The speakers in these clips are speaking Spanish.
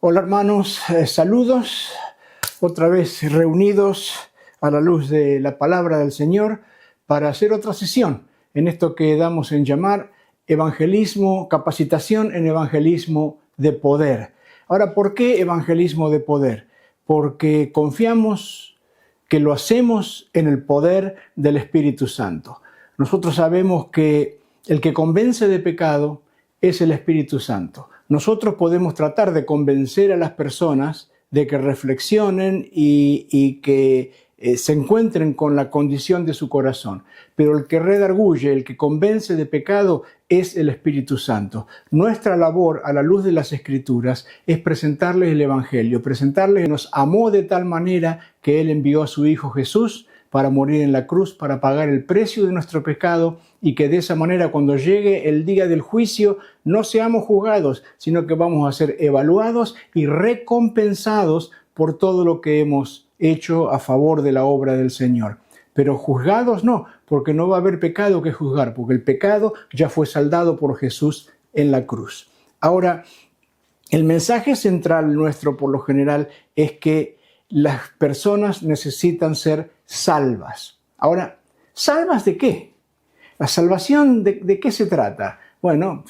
Hola hermanos, saludos, otra vez reunidos a la luz de la palabra del Señor para hacer otra sesión en esto que damos en llamar evangelismo, capacitación en evangelismo de poder. Ahora, ¿por qué evangelismo de poder? Porque confiamos que lo hacemos en el poder del Espíritu Santo. Nosotros sabemos que el que convence de pecado es el Espíritu Santo. Nosotros podemos tratar de convencer a las personas de que reflexionen y que se encuentren con la condición de su corazón. Pero el que redarguye, el que convence de pecado, es el Espíritu Santo. Nuestra labor a la luz de las Escrituras es presentarles el Evangelio, presentarles que nos amó de tal manera que Él envió a su Hijo Jesús para morir en la cruz, para pagar el precio de nuestro pecado, y que de esa manera cuando llegue el día del juicio no seamos juzgados, sino que vamos a ser evaluados y recompensados por todo lo que hemos hecho a favor de la obra del Señor. Pero juzgados no, porque no va a haber pecado que juzgar, porque el pecado ya fue saldado por Jesús en la cruz. Ahora, el mensaje central nuestro por lo general es que las personas necesitan ser salvas. Ahora, ¿salvas de qué? ¿La salvación de qué se trata? Bueno,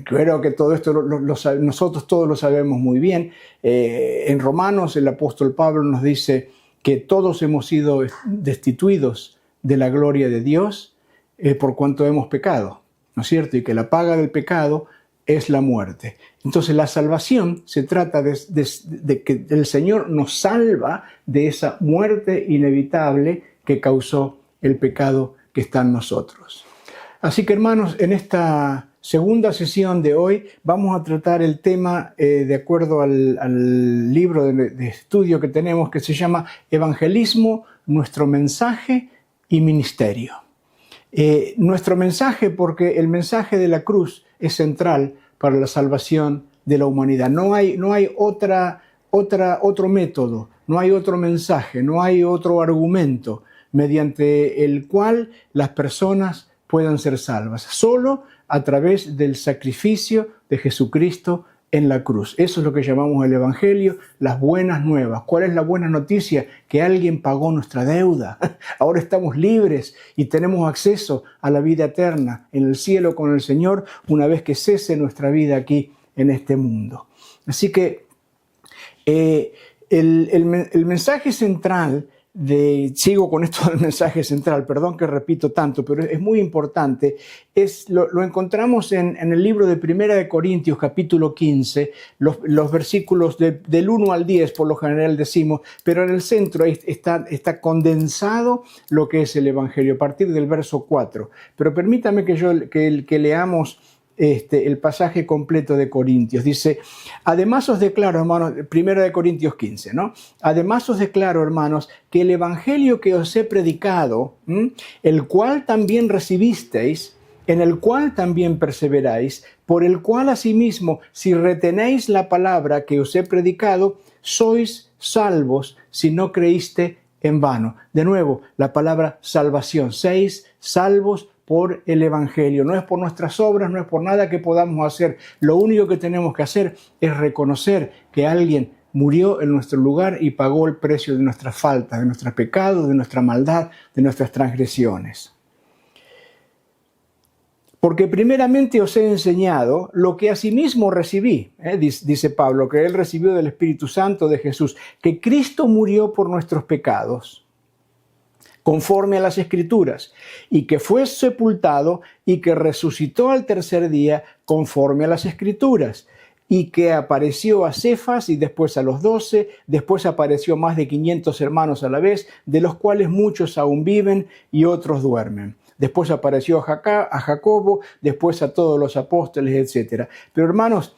creo que todo esto nosotros todos lo sabemos muy bien. En Romanos el apóstol Pablo nos dice que todos hemos sido destituidos de la gloria de Dios por cuanto hemos pecado, ¿no es cierto? Y que la paga del pecado es la muerte. Entonces la salvación se trata de que el Señor nos salva de esa muerte inevitable que causó el pecado que está en nosotros. Así que hermanos, en esta segunda sesión de hoy vamos a tratar el tema de acuerdo al libro de estudio que tenemos, que se llama Evangelismo, nuestro mensaje y ministerio. Nuestro mensaje, porque el mensaje de la cruz es central para la salvación de la humanidad. No hay otro método, no hay otro mensaje, no hay otro argumento mediante el cual las personas puedan ser salvas. Solo a través del sacrificio de Jesucristo en la cruz. Eso es lo que llamamos el Evangelio, las buenas nuevas. ¿Cuál es la buena noticia? Que alguien pagó nuestra deuda. Ahora estamos libres y tenemos acceso a la vida eterna en el cielo con el Señor una vez que cese nuestra vida aquí en este mundo. Así que el mensaje central sigo con esto del mensaje central, perdón que repito tanto, pero es muy importante, lo encontramos en el libro de Primera de Corintios, capítulo 15, los versículos del 1 al 10, por lo general decimos, pero en el centro está condensado lo que es el Evangelio, a partir del verso 4. Pero permítame que leamos el pasaje completo de Corintios. Dice, además os declaro, hermanos, 1 Corintios 15, ¿no? Además os declaro, hermanos, que el evangelio que os he predicado, el cual también recibisteis, en el cual también perseveráis, por el cual asimismo, si retenéis la palabra que os he predicado, sois salvos si no creíste en vano. De nuevo, la palabra salvación, sois salvos por el Evangelio. No es por nuestras obras, no es por nada que podamos hacer. Lo único que tenemos que hacer es reconocer que alguien murió en nuestro lugar y pagó el precio de nuestras faltas, de nuestros pecados, de nuestra maldad, de nuestras transgresiones. Porque primeramente os he enseñado lo que asimismo recibí, dice Pablo, que él recibió del Espíritu Santo de Jesús, que Cristo murió por nuestros pecados, conforme a las Escrituras, y que fue sepultado y que resucitó al tercer día, conforme a las Escrituras, y que apareció a Cefas y después a los 12, después apareció a más de 500 hermanos a la vez, de los cuales muchos aún viven y otros duermen. Después apareció a Jacobo, después a todos los apóstoles, etc. Pero hermanos,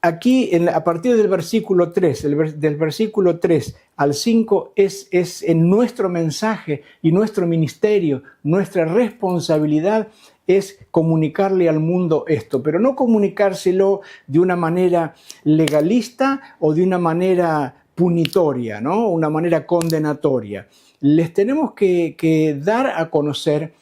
aquí, a partir del versículo 3, del versículo 3 al 5, es en nuestro mensaje y nuestro ministerio, nuestra responsabilidad es comunicarle al mundo esto, pero no comunicárselo de una manera legalista o de una manera punitoria, ¿no? Una manera condenatoria. Les tenemos que dar a conocer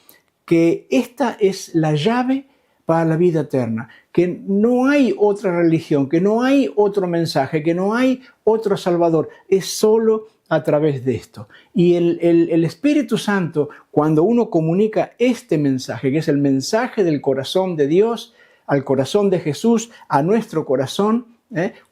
que esta es la llave para la vida eterna, que no hay otra religión, que no hay otro mensaje, que no hay otro Salvador, es solo a través de esto. Y el Espíritu Santo, cuando uno comunica este mensaje, que es el mensaje del corazón de Dios, al corazón de Jesús, a nuestro corazón,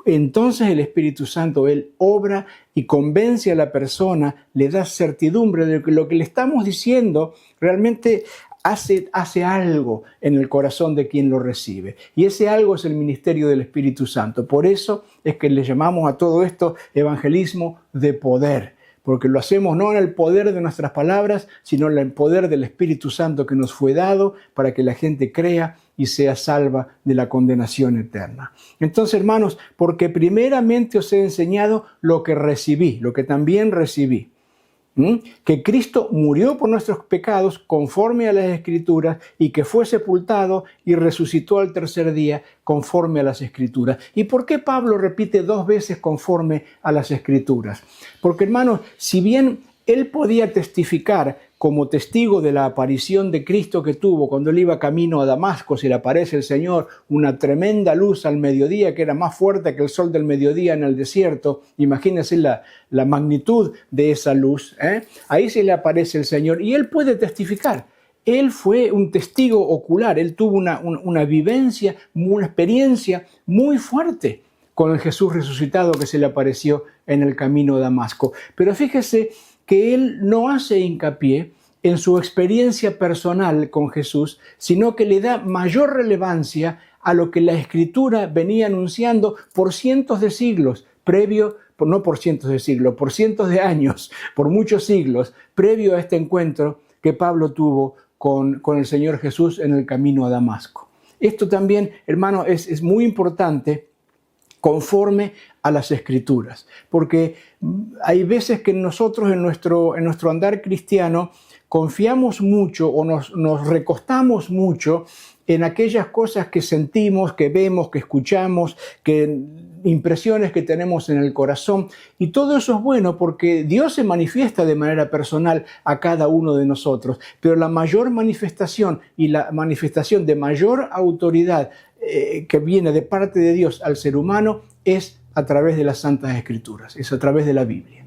entonces el Espíritu Santo, Él obra y convence a la persona, le da certidumbre de que lo que le estamos diciendo realmente hace algo en el corazón de quien lo recibe. Y ese algo es el ministerio del Espíritu Santo. Por eso es que le llamamos a todo esto evangelismo de poder, porque lo hacemos no en el poder de nuestras palabras, sino en el poder del Espíritu Santo que nos fue dado para que la gente crea y sea salva de la condenación eterna. Entonces, hermanos, porque primeramente os he enseñado lo que recibí, lo que también recibí, que Cristo murió por nuestros pecados conforme a las Escrituras y que fue sepultado y resucitó al tercer día conforme a las Escrituras. ¿Y por qué Pablo repite 2 veces conforme a las Escrituras? Porque, hermanos, si bien él podía testificar como testigo de la aparición de Cristo que tuvo cuando él iba camino a Damasco, se le aparece el Señor, una tremenda luz al mediodía que era más fuerte que el sol del mediodía en el desierto. Imagínense la magnitud de esa luz. Ahí se le aparece el Señor y él puede testificar. Él fue un testigo ocular, él tuvo una vivencia, una experiencia muy fuerte con el Jesús resucitado que se le apareció en el camino a Damasco. Pero fíjese que él no hace hincapié en su experiencia personal con Jesús, sino que le da mayor relevancia a lo que la Escritura venía anunciando por cientos de siglos, no por cientos de siglos, por cientos de años, por muchos siglos, previo a este encuentro que Pablo tuvo con el Señor Jesús en el camino a Damasco. Esto también, hermano, es muy importante conforme a las Escrituras, porque hay veces que nosotros en nuestro andar cristiano confiamos mucho o nos recostamos mucho en aquellas cosas que sentimos, que vemos, que escuchamos, impresiones que tenemos en el corazón. Y todo eso es bueno porque Dios se manifiesta de manera personal a cada uno de nosotros. Pero la mayor manifestación y la manifestación de mayor autoridad que viene de parte de Dios al ser humano es a través de las Santas Escrituras, es a través de la Biblia.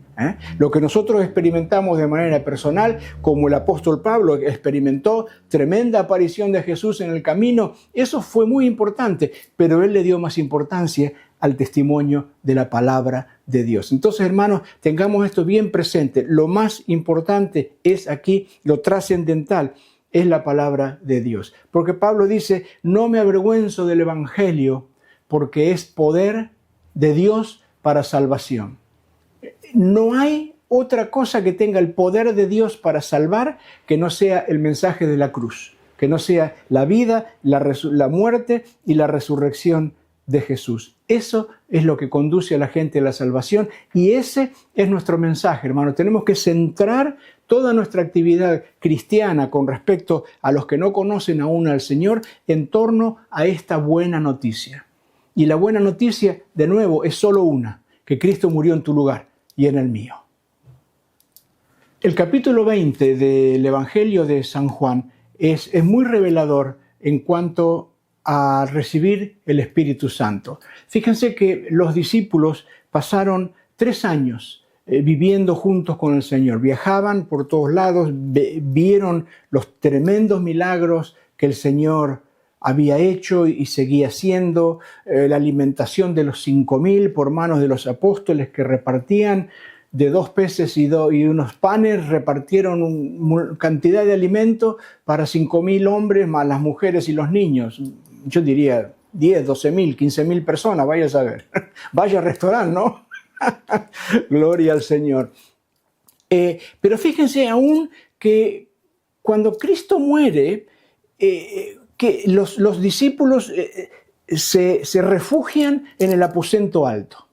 Lo que nosotros experimentamos de manera personal, como el apóstol Pablo experimentó tremenda aparición de Jesús en el camino, eso fue muy importante, pero él le dio más importancia al testimonio de la palabra de Dios. Entonces, hermanos, tengamos esto bien presente. Lo más importante es aquí, lo trascendental, es la palabra de Dios. Porque Pablo dice, no me avergüenzo del Evangelio, porque es poder de Dios para salvación. No hay otra cosa que tenga el poder de Dios para salvar que no sea el mensaje de la cruz, que no sea la vida, la muerte y la resurrección de Jesús. Eso es lo que conduce a la gente a la salvación y ese es nuestro mensaje, hermano. Tenemos que centrar toda nuestra actividad cristiana con respecto a los que no conocen aún al Señor en torno a esta buena noticia. Y la buena noticia, de nuevo, es solo una, que Cristo murió en tu lugar y en el mío. El capítulo 20 del Evangelio de San Juan es muy revelador en cuanto a recibir el Espíritu Santo. Fíjense que los discípulos pasaron 3 años viviendo juntos con el Señor. Viajaban por todos lados, vieron los tremendos milagros que el Señor había hecho y seguía haciendo, la alimentación de los 5,000 por manos de los apóstoles que repartían de 2 peces y unos panes, repartieron una cantidad de alimento para 5,000 hombres, más las mujeres y los niños. Yo diría 10, 12,000, 15,000 personas, vaya a saber. Vaya restaurante, ¿no? Gloria al Señor. Pero fíjense aún que cuando Cristo muere, que los discípulos se refugian en el aposento alto.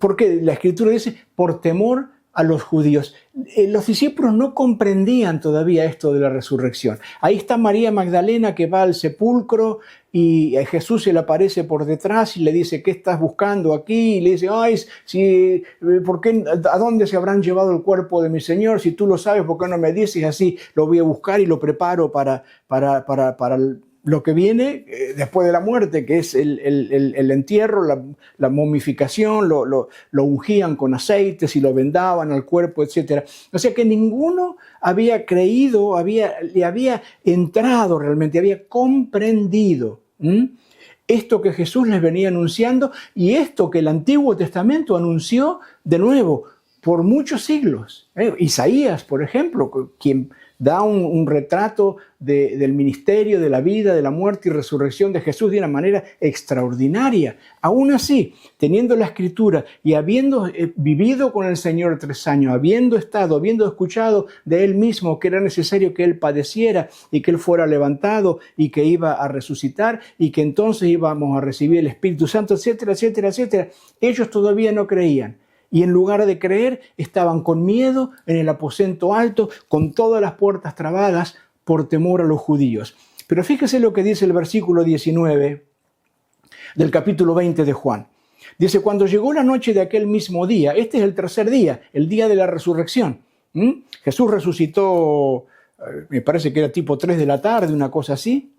Porque la Escritura dice, por temor a los judíos. Los discípulos no comprendían todavía esto de la resurrección. Ahí está María Magdalena que va al sepulcro y a Jesús se le aparece por detrás y le dice, ¿qué estás buscando aquí? Y le dice, ¿por qué, a dónde se habrán llevado el cuerpo de mi Señor? Si tú lo sabes, ¿por qué no me dices así? Lo voy a buscar y lo preparo para lo que viene después de la muerte, que es el entierro, la momificación, lo ungían con aceites y lo vendaban al cuerpo, etc. O sea que ninguno había creído, le había entrado realmente, había comprendido esto que Jesús les venía anunciando y esto que el Antiguo Testamento anunció de nuevo por muchos siglos. Isaías, por ejemplo, quien da un retrato del ministerio, de la vida, de la muerte y resurrección de Jesús de una manera extraordinaria. Aún así, teniendo la Escritura y habiendo vivido con el Señor 3 años, habiendo escuchado de Él mismo que era necesario que Él padeciera y que Él fuera levantado y que iba a resucitar y que entonces íbamos a recibir el Espíritu Santo, etcétera, etcétera, etcétera, ellos todavía no creían. Y en lugar de creer, estaban con miedo en el aposento alto, con todas las puertas trabadas por temor a los judíos. Pero fíjese lo que dice el versículo 19 del capítulo 20 de Juan. Dice, cuando llegó la noche de aquel mismo día, este es el tercer día, el día de la resurrección. Jesús resucitó, me parece que era tipo 3 de la tarde, una cosa así.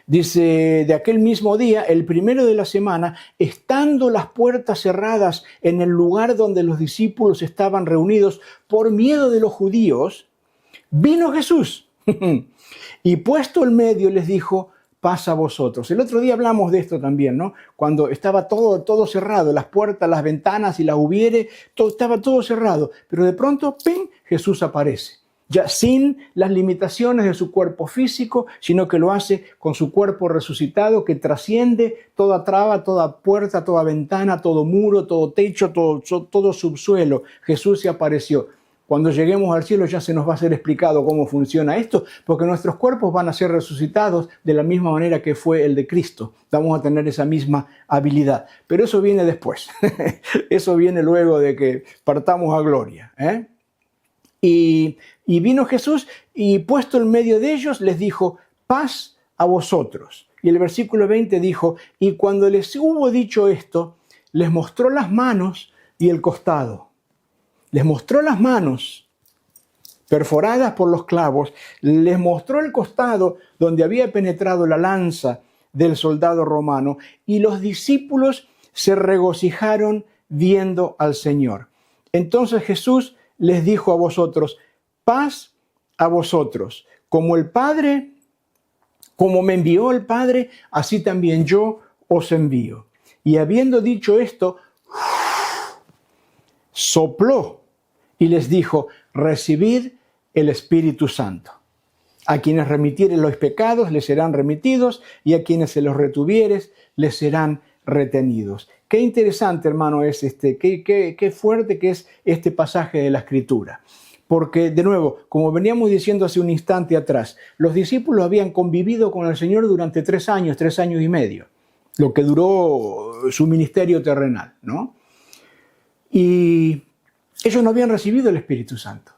Dice, de aquel mismo día, el primero de la semana, estando las puertas cerradas en el lugar donde los discípulos estaban reunidos por miedo de los judíos, vino Jesús y puesto en medio les dijo, paz a vosotros. El otro día hablamos de esto también, ¿no? Cuando estaba todo cerrado, las puertas, las ventanas y las hubiere, estaba todo cerrado, pero de pronto, ¡ping!, Jesús aparece. Ya sin las limitaciones de su cuerpo físico, sino que lo hace con su cuerpo resucitado que trasciende toda traba, toda puerta, toda ventana, todo muro, todo techo, todo subsuelo. Jesús se apareció. Cuando lleguemos al cielo ya se nos va a ser explicado cómo funciona esto, porque nuestros cuerpos van a ser resucitados de la misma manera que fue el de Cristo. Vamos a tener esa misma habilidad. Pero eso viene después. Eso viene luego de que partamos a gloria, Y vino Jesús y puesto en medio de ellos les dijo, paz a vosotros. Y el versículo 20 dijo, y cuando les hubo dicho esto, les mostró las manos y el costado. Les mostró las manos perforadas por los clavos, les mostró el costado donde había penetrado la lanza del soldado romano y los discípulos se regocijaron viendo al Señor. Entonces Jesús les dijo a vosotros, paz a vosotros. Como me envió el Padre, así también yo os envío. Y habiendo dicho esto, sopló y les dijo, recibid el Espíritu Santo. A quienes remitieren los pecados les serán remitidos y a quienes se los retuvieres les serán retenidos. Qué interesante, hermano, es qué fuerte que es este pasaje de la Escritura. Porque, de nuevo, como veníamos diciendo hace un instante atrás, los discípulos habían convivido con el Señor durante 3 años y medio, lo que duró su ministerio terrenal, ¿no? Y ellos no habían recibido el Espíritu Santo.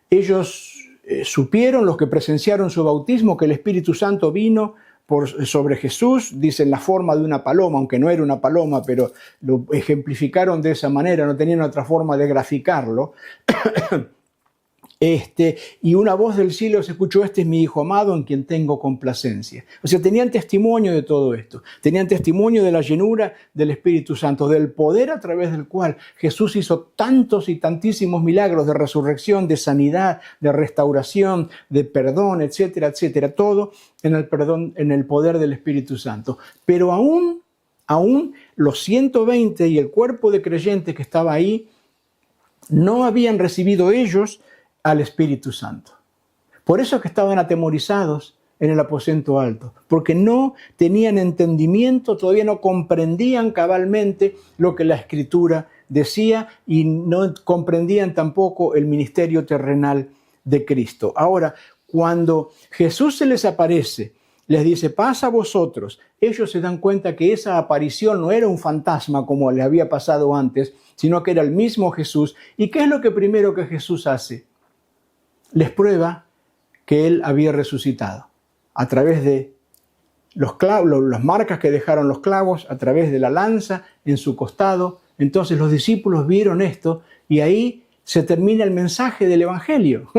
Ellos supieron, los que presenciaron su bautismo, que el Espíritu Santo vino sobre Jesús, dice en la forma de una paloma, aunque no era una paloma, pero lo ejemplificaron de esa manera, no tenían otra forma de graficarlo. Y una voz del cielo se escuchó, este es mi Hijo amado en quien tengo complacencia. O sea, tenían testimonio de todo esto, tenían testimonio de la llenura del Espíritu Santo, del poder a través del cual Jesús hizo tantos y tantísimos milagros de resurrección, de sanidad, de restauración, de perdón, etcétera, etcétera, todo en el poder del Espíritu Santo. Pero aún los 120 y el cuerpo de creyentes que estaba ahí no habían recibido ellos al Espíritu Santo. Por eso es que estaban atemorizados en el aposento alto, porque no tenían entendimiento, todavía no comprendían cabalmente lo que la Escritura decía y no comprendían tampoco el ministerio terrenal de Cristo. Ahora, cuando Jesús se les aparece, les dice, paz a vosotros, ellos se dan cuenta que esa aparición no era un fantasma como le había pasado antes, sino que era el mismo Jesús. ¿Y qué es lo que primero que Jesús hace? Les prueba que Él había resucitado a través de los clavos, las marcas que dejaron los clavos, a través de la lanza en su costado. Entonces los discípulos vieron esto y ahí se termina el mensaje del Evangelio,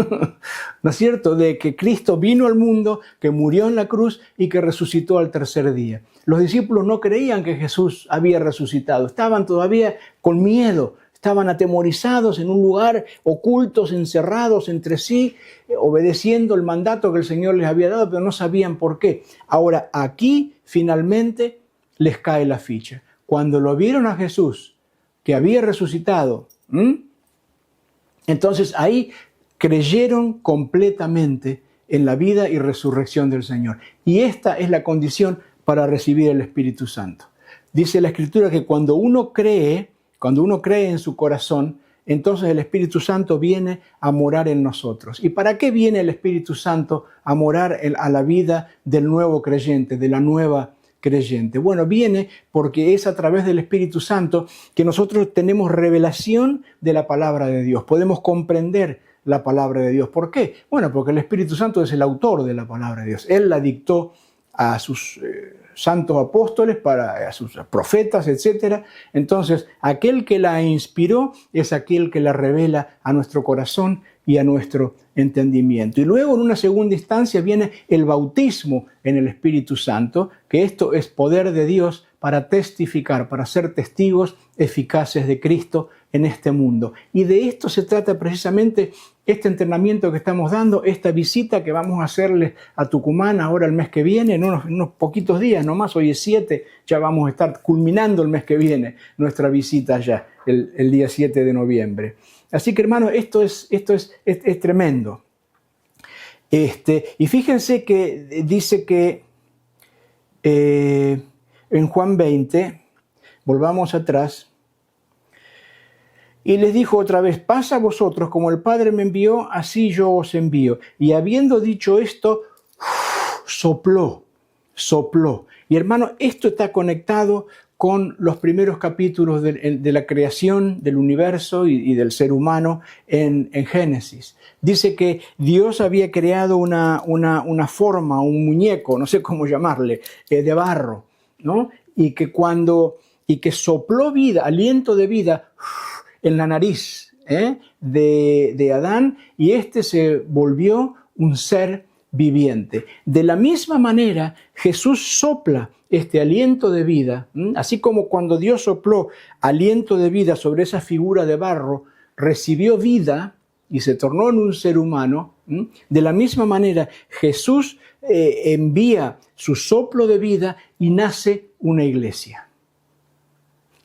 ¿no es cierto? De que Cristo vino al mundo, que murió en la cruz y que resucitó al tercer día. Los discípulos no creían que Jesús había resucitado, estaban todavía con miedo, estaban atemorizados en un lugar, ocultos, encerrados entre sí, obedeciendo el mandato que el Señor les había dado, pero no sabían por qué. Ahora, aquí finalmente les cae la ficha. Cuando lo vieron a Jesús, que había resucitado, entonces ahí creyeron completamente en la vida y resurrección del Señor. Y esta es la condición para recibir el Espíritu Santo. Dice la Escritura que cuando uno cree en su corazón, entonces el Espíritu Santo viene a morar en nosotros. ¿Y para qué viene el Espíritu Santo a morar a la vida del nuevo creyente, de la nueva creyente? Bueno, viene porque es a través del Espíritu Santo que nosotros tenemos revelación de la palabra de Dios. Podemos comprender la palabra de Dios. ¿Por qué? Bueno, porque el Espíritu Santo es el autor de la palabra de Dios. Él la dictó a sus santos apóstoles, a sus profetas, etc. Entonces, aquel que la inspiró es aquel que la revela a nuestro corazón y a nuestro entendimiento. Y luego, en una segunda instancia, viene el bautismo en el Espíritu Santo, que esto es poder de Dios para testificar, para ser testigos eficaces de Cristo en este mundo. Y de esto se trata precisamente este entrenamiento que estamos dando, esta visita que vamos a hacerle a Tucumán ahora el mes que viene, en unos poquitos días nomás, hoy es 7, ya vamos a estar culminando el mes que viene nuestra visita allá, el día 7 de noviembre. Así que, hermanos, esto es tremendo. Y fíjense que dice que en Juan 20, volvamos atrás, y les dijo otra vez: paz a vosotros, como el Padre me envió, así yo os envío. Y habiendo dicho esto, sopló. Y hermano, esto está conectado con los primeros capítulos de la creación del universo y del ser humano en Génesis. Dice que Dios había creado una forma, un muñeco, no sé cómo llamarle, de barro, ¿no? Y que sopló vida, aliento de vida, en la nariz de Adán, y se volvió un ser viviente. De la misma manera, Jesús sopla este aliento de vida, así como cuando Dios sopló aliento de vida sobre esa figura de barro, recibió vida y se tornó en un ser humano. De la misma manera, Jesús envía su soplo de vida y nace una iglesia.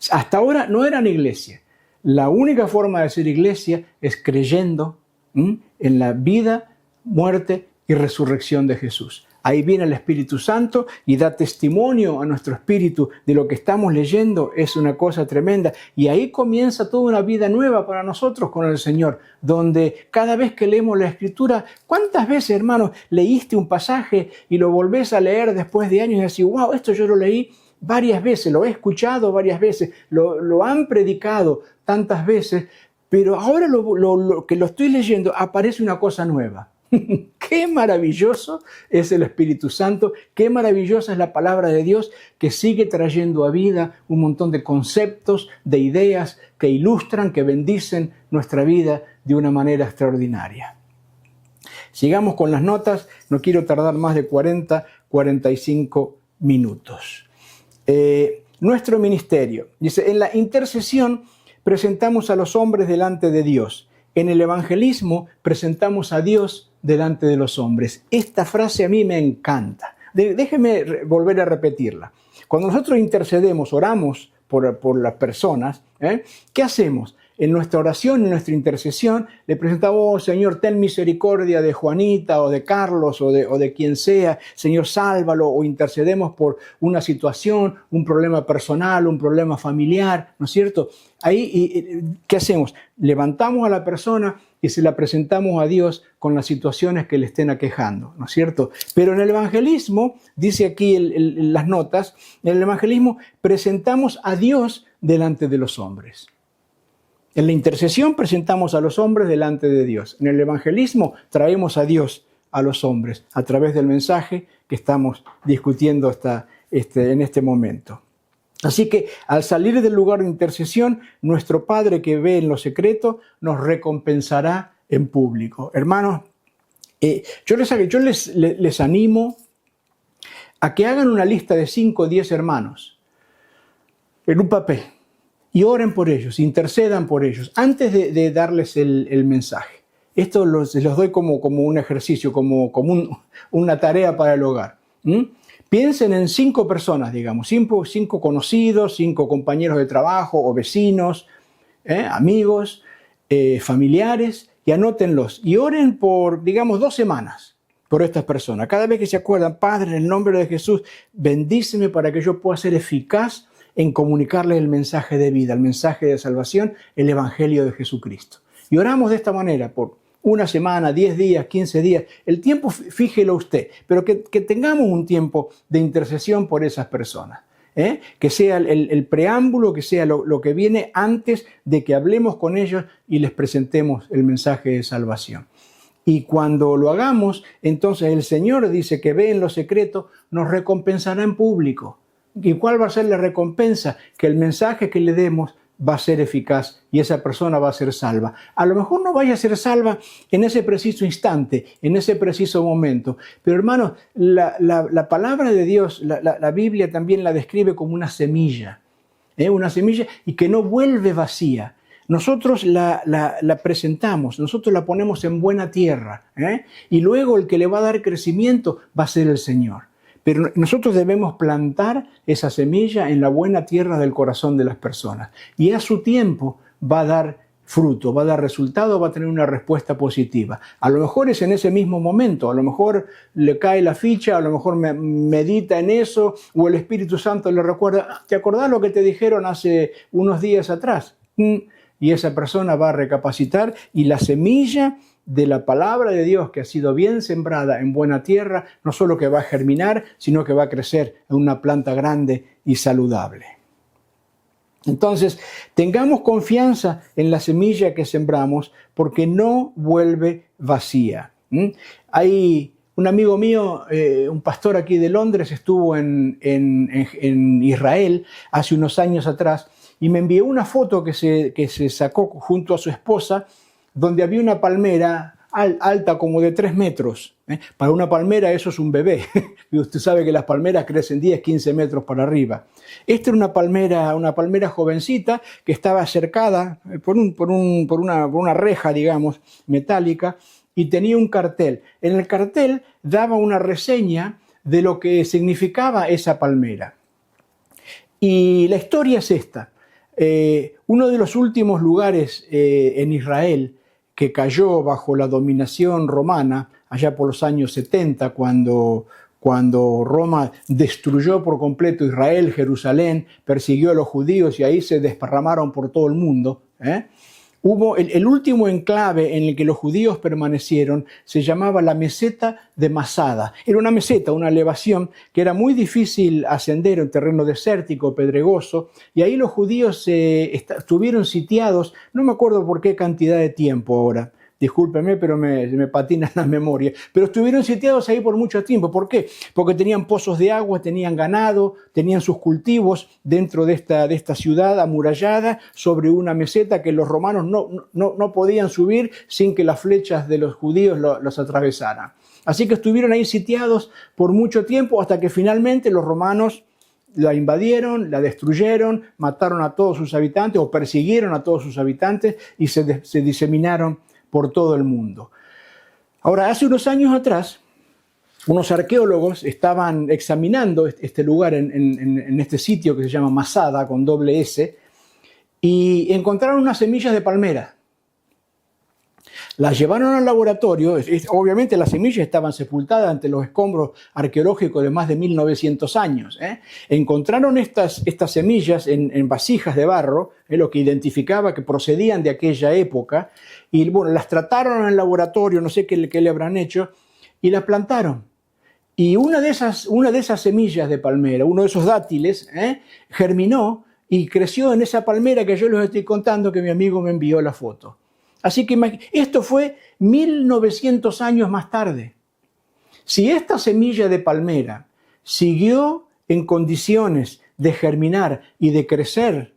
Hasta ahora no eran iglesia. La única forma de ser iglesia es creyendo en la vida, muerte y resurrección de Jesús. Ahí viene el Espíritu Santo y da testimonio a nuestro espíritu de lo que estamos leyendo. Es una cosa tremenda. Y ahí comienza toda una vida nueva para nosotros con el Señor, donde cada vez que leemos la Escritura, ¿cuántas veces, hermanos, leíste un pasaje y lo volvés a leer después de años y decís: wow, esto yo lo leí varias veces, lo he escuchado varias veces, lo han predicado tantas veces, pero ahora lo que lo estoy leyendo aparece una cosa nueva. Qué maravilloso es el Espíritu Santo, qué maravillosa es la palabra de Dios, que sigue trayendo a vida un montón de conceptos, de ideas que ilustran, que bendicen nuestra vida de una manera extraordinaria. Sigamos con las notas, no quiero tardar más de 45 minutos. Nuestro ministerio. Dice: en la intercesión presentamos a los hombres delante de Dios. En el evangelismo presentamos a Dios delante de los hombres. Esta frase a mí me encanta. Déjeme volver a repetirla. Cuando nosotros intercedemos, oramos por las personas, ¿qué hacemos? En nuestra oración, en nuestra intercesión, le presentamos: oh, Señor, ten misericordia de Juanita o de Carlos o de quien sea. Señor, sálvalo. O intercedemos por una situación, un problema personal, un problema familiar, ¿no es cierto? Ahí, ¿qué hacemos? Levantamos a la persona y se la presentamos a Dios con las situaciones que le estén aquejando, ¿no es cierto? Pero en el evangelismo, dice aquí las notas, en el evangelismo presentamos a Dios delante de los hombres. En la intercesión presentamos a los hombres delante de Dios. En el evangelismo traemos a Dios a los hombres a través del mensaje que estamos discutiendo en este momento. Así que al salir del lugar de intercesión, nuestro Padre que ve en lo secreto nos recompensará en público. Hermanos, yo les animo a que hagan una lista de 5 o 10 hermanos en un papel y oren por ellos, intercedan por ellos, antes de darles el mensaje. Esto se los doy como un ejercicio, como una tarea para el hogar. Piensen en 5 personas, digamos, 5 conocidos, 5 compañeros de trabajo o vecinos, amigos, familiares, y anótenlos. Y oren por, digamos, 2 semanas por estas personas. Cada vez que se acuerdan, Padre, en el nombre de Jesús, bendíceme para que yo pueda ser eficaz en comunicarles el mensaje de vida, el mensaje de salvación, el Evangelio de Jesucristo. Y oramos de esta manera por 1 semana, 10 días, 15 días. El tiempo fíjelo usted, pero que tengamos un tiempo de intercesión por esas personas. Que sea el preámbulo, que sea lo que viene antes de que hablemos con ellos y les presentemos el mensaje de salvación. Y cuando lo hagamos, entonces el Señor dice que ve en lo secreto, nos recompensará en público. ¿Y cuál va a ser la recompensa? Que el mensaje que le demos va a ser eficaz y esa persona va a ser salva. A lo mejor no vaya a ser salva en ese preciso instante, en ese preciso momento. Pero hermanos, la palabra de Dios, la Biblia también la describe como una semilla y que no vuelve vacía. Nosotros la presentamos, nosotros la ponemos en buena tierra, y luego el que le va a dar crecimiento va a ser el Señor. Pero nosotros debemos plantar esa semilla en la buena tierra del corazón de las personas. Y a su tiempo va a dar fruto, va a dar resultado, va a tener una respuesta positiva. A lo mejor es en ese mismo momento, a lo mejor le cae la ficha, a lo mejor medita en eso, o el Espíritu Santo le recuerda, ¿te acordás lo que te dijeron hace unos días atrás? Y esa persona va a recapacitar y la semilla de la palabra de Dios que ha sido bien sembrada en buena tierra, no solo que va a germinar, sino que va a crecer en una planta grande y saludable. Entonces, tengamos confianza en la semilla que sembramos porque no vuelve vacía. Hay un amigo mío, un pastor aquí de Londres, estuvo en Israel hace unos años atrás y me envió una foto que se sacó junto a su esposa, donde había una palmera alta como de 3 metros. Para una palmera eso es un bebé. Y usted sabe que las palmeras crecen 10, 15 metros para arriba. Esta era una palmera jovencita que estaba cercada por una reja, digamos, metálica, y tenía un cartel. En el cartel daba una reseña de lo que significaba esa palmera. Y la historia es esta. Uno de los últimos lugares en Israel que cayó bajo la dominación romana, allá por los años 70, cuando Roma destruyó por completo Israel, Jerusalén, persiguió a los judíos y ahí se desparramaron por todo el mundo. Hubo el último enclave en el que los judíos permanecieron, se llamaba la meseta de Masada. Era una meseta, una elevación que era muy difícil ascender, en terreno desértico, pedregoso, y ahí los judíos estuvieron sitiados, no me acuerdo por qué cantidad de tiempo ahora. Discúlpeme, pero me patina la memoria. Pero estuvieron sitiados ahí por mucho tiempo. ¿Por qué? Porque tenían pozos de agua, tenían ganado, tenían sus cultivos dentro de esta ciudad amurallada sobre una meseta que los romanos no podían subir sin que las flechas de los judíos los atravesaran. Así que estuvieron ahí sitiados por mucho tiempo hasta que finalmente los romanos la invadieron, la destruyeron, mataron a todos sus habitantes o persiguieron a todos sus habitantes y se diseminaron por todo el mundo. Ahora, hace unos años atrás, unos arqueólogos estaban examinando este lugar en este sitio que se llama Masada, con doble S, y encontraron unas semillas de palmera. Las llevaron al laboratorio, obviamente las semillas estaban sepultadas ante los escombros arqueológicos de más de 1900 años. Encontraron estas semillas en vasijas de barro, lo que identificaba que procedían de aquella época, y bueno, las trataron en el laboratorio, no sé qué le habrán hecho, y las plantaron. Y una de esas semillas de palmera, uno de esos dátiles, germinó y creció en esa palmera que yo les estoy contando, que mi amigo me envió la foto. Así que esto fue 1900 años más tarde. Si esta semilla de palmera siguió en condiciones de germinar y de crecer,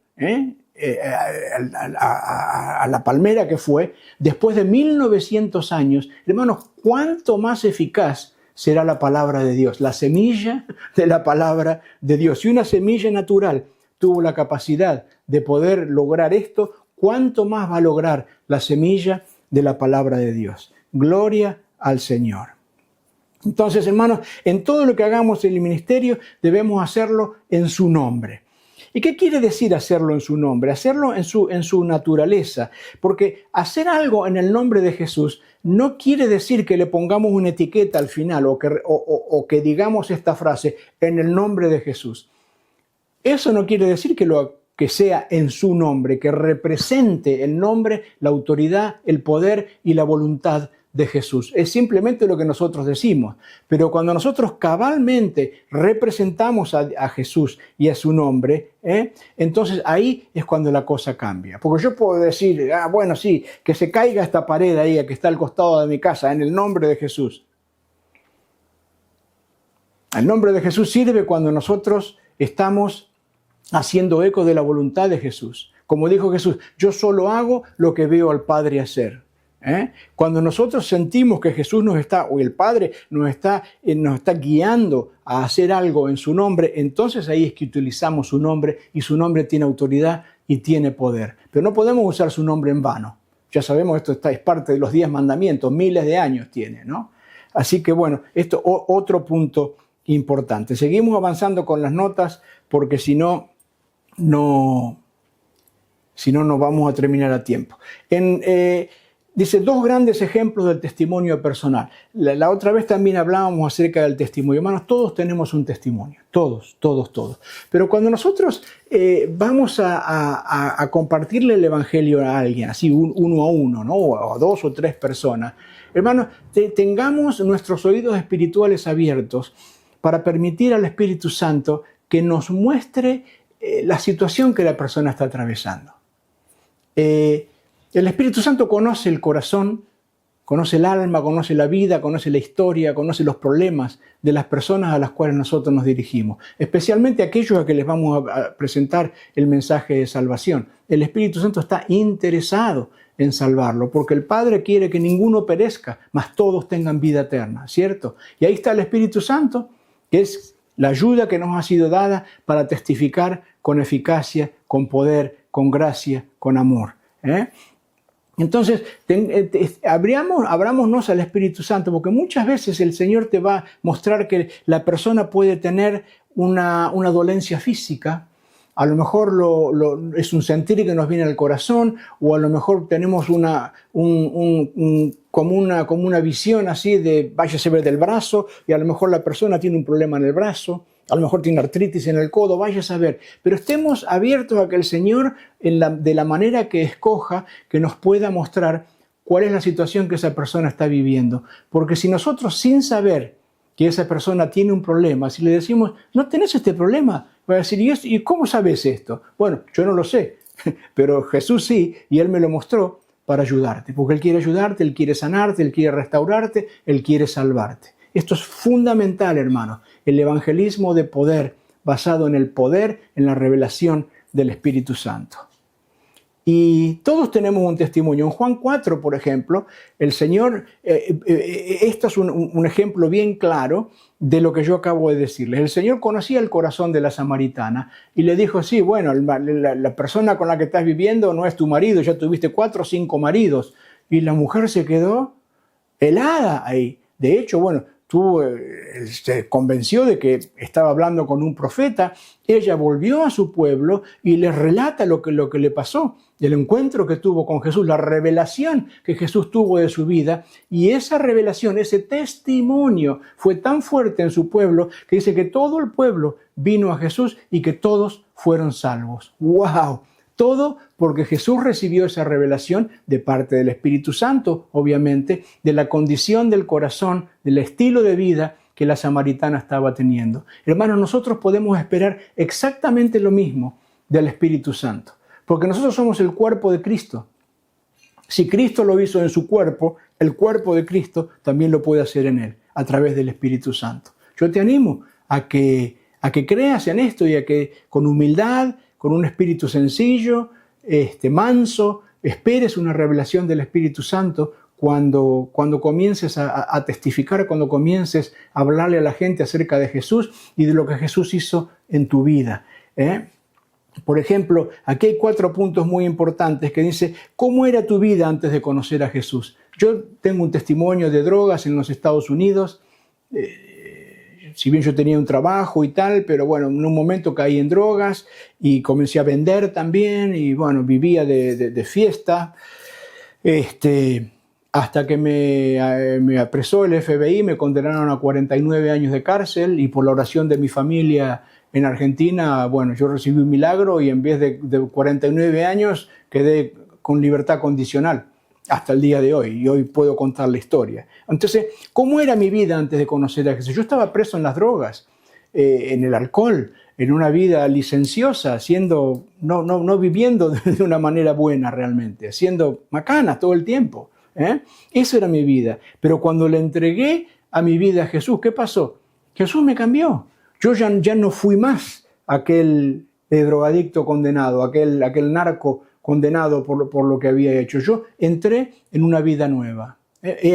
a la palmera que fue, después de 1900 años, hermanos, ¿cuánto más eficaz será la palabra de Dios? La semilla de la palabra de Dios. Si una semilla natural tuvo la capacidad de poder lograr esto, ¿cuánto más va a lograr la semilla de la palabra de Dios? Gloria al Señor. Entonces, hermanos, en todo lo que hagamos en el ministerio debemos hacerlo en su nombre. ¿Y qué quiere decir hacerlo en su nombre? Hacerlo en su naturaleza. Porque hacer algo en el nombre de Jesús no quiere decir que le pongamos una etiqueta al final o que digamos esta frase, en el nombre de Jesús. Eso no quiere decir que sea en su nombre, que represente el nombre, la autoridad, el poder y la voluntad de Jesús. Es simplemente lo que nosotros decimos. Pero cuando nosotros cabalmente representamos a Jesús y a su nombre, entonces ahí es cuando la cosa cambia. Porque yo puedo decir, bueno, sí, que se caiga esta pared ahí que está al costado de mi casa, en el nombre de Jesús. El nombre de Jesús sirve cuando nosotros estamos haciendo eco de la voluntad de Jesús. Como dijo Jesús, yo solo hago lo que veo al Padre hacer. Cuando nosotros sentimos que Jesús o el Padre nos está guiando a hacer algo en su nombre, entonces ahí es que utilizamos su nombre y su nombre tiene autoridad y tiene poder. Pero no podemos usar su nombre en vano. Ya sabemos, esto es parte de los 10 mandamientos, miles de años tiene, ¿no? Así que bueno, esto otro punto importante. Seguimos avanzando con las notas porque si no nos vamos a terminar a tiempo. Dice, 2 grandes ejemplos del testimonio personal. La otra vez también hablábamos acerca del testimonio. Hermanos, todos tenemos un testimonio. Todos. Pero cuando nosotros vamos a compartirle el evangelio a alguien, así uno a uno, ¿no? O a 2 o 3 personas, hermanos, tengamos nuestros oídos espirituales abiertos para permitir al Espíritu Santo que nos muestre la situación que la persona está atravesando. El Espíritu Santo conoce el corazón, conoce el alma, conoce la vida, conoce la historia, conoce los problemas de las personas a las cuales nosotros nos dirigimos, especialmente aquellos a que les vamos a presentar el mensaje de salvación. El Espíritu Santo está interesado en salvarlo, porque el Padre quiere que ninguno perezca, mas todos tengan vida eterna, ¿cierto? Y ahí está el Espíritu Santo, que es la ayuda que nos ha sido dada para testificar con eficacia, con poder, con gracia, con amor. Entonces, abrámonos al Espíritu Santo, porque muchas veces el Señor te va a mostrar que la persona puede tener una dolencia física. A lo mejor es un sentir que nos viene al corazón, o a lo mejor tenemos como una visión así de váyase a ver del brazo, y a lo mejor la persona tiene un problema en el brazo, a lo mejor tiene artritis en el codo, vaya a saber. Pero estemos abiertos a que el Señor, de la manera que escoja, que nos pueda mostrar cuál es la situación que esa persona está viviendo. Porque si nosotros, sin saber que esa persona tiene un problema, si le decimos, no tenés este problema, va a decir, ¿y cómo sabes esto? Bueno, yo no lo sé, pero Jesús sí, y Él me lo mostró para ayudarte. Porque Él quiere ayudarte, Él quiere sanarte, Él quiere restaurarte, Él quiere salvarte. Esto es fundamental, hermanos, el evangelismo de poder, basado en el poder, en la revelación del Espíritu Santo. Y todos tenemos un testimonio. En Juan 4, por ejemplo, el Señor, esto es un ejemplo bien claro de lo que yo acabo de decirles. El Señor conocía el corazón de la samaritana y le dijo, sí, bueno, la persona con la que estás viviendo no es tu marido, ya tuviste 4 o 5 maridos. Y la mujer se quedó helada ahí. De hecho, bueno, se convenció de que estaba hablando con un profeta. Ella volvió a su pueblo y le relata lo que le pasó, el encuentro que tuvo con Jesús, la revelación que Jesús tuvo de su vida. Y esa revelación, ese testimonio fue tan fuerte en su pueblo que dice que todo el pueblo vino a Jesús y que todos fueron salvos. ¡Wow! Todo porque Jesús recibió esa revelación de parte del Espíritu Santo, obviamente, de la condición del corazón, del estilo de vida que la samaritana estaba teniendo. Hermanos, nosotros podemos esperar exactamente lo mismo del Espíritu Santo, porque nosotros somos el cuerpo de Cristo. Si Cristo lo hizo en su cuerpo, el cuerpo de Cristo también lo puede hacer en él, a través del Espíritu Santo. Yo te animo a que a que creas en esto y a que con humildad, con un espíritu sencillo, manso, esperes una revelación del Espíritu Santo cuando comiences a testificar, cuando comiences a hablarle a la gente acerca de Jesús y de lo que Jesús hizo en tu vida. Por ejemplo, aquí hay 4 puntos muy importantes que dice, ¿cómo era tu vida antes de conocer a Jesús? Yo tengo un testimonio de drogas en los Estados Unidos, si bien yo tenía un trabajo y tal, pero bueno, en un momento caí en drogas y comencé a vender también y bueno, vivía de fiesta, hasta que me apresó el FBI, me condenaron a 49 años de cárcel y por la oración de mi familia en Argentina, bueno, yo recibí un milagro y en vez de 49 años quedé con libertad condicional hasta el día de hoy, y hoy puedo contar la historia. Entonces, ¿cómo era mi vida antes de conocer a Jesús? Yo estaba preso en las drogas, en el alcohol, en una vida licenciosa, no viviendo de una manera buena realmente, haciendo macanas todo el tiempo. Eso era mi vida. Pero cuando le entregué a mi vida a Jesús, ¿qué pasó? Jesús me cambió. Yo ya no fui más aquel drogadicto condenado, aquel narco condenado por lo que había hecho. Yo entré en una vida nueva.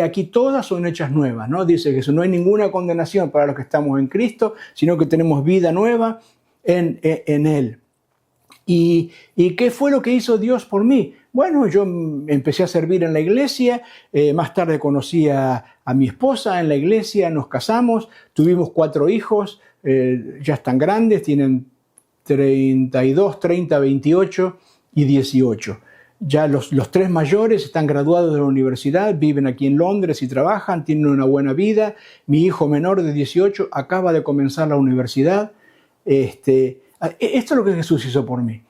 Aquí todas son hechas nuevas, ¿no? Dice Jesús, no hay ninguna condenación para los que estamos en Cristo, sino que tenemos vida nueva en Él. ¿Y qué fue lo que hizo Dios por mí? Bueno, yo empecé a servir en la iglesia, más tarde conocí a mi esposa en la iglesia, nos casamos, tuvimos 4 hijos, ya están grandes, tienen 32, 30, 28 y 18. Ya los 3 mayores están graduados de la universidad, viven aquí en Londres y trabajan, tienen una buena vida. Mi hijo menor de 18 acaba de comenzar la universidad. Esto es lo que Jesús hizo por mí.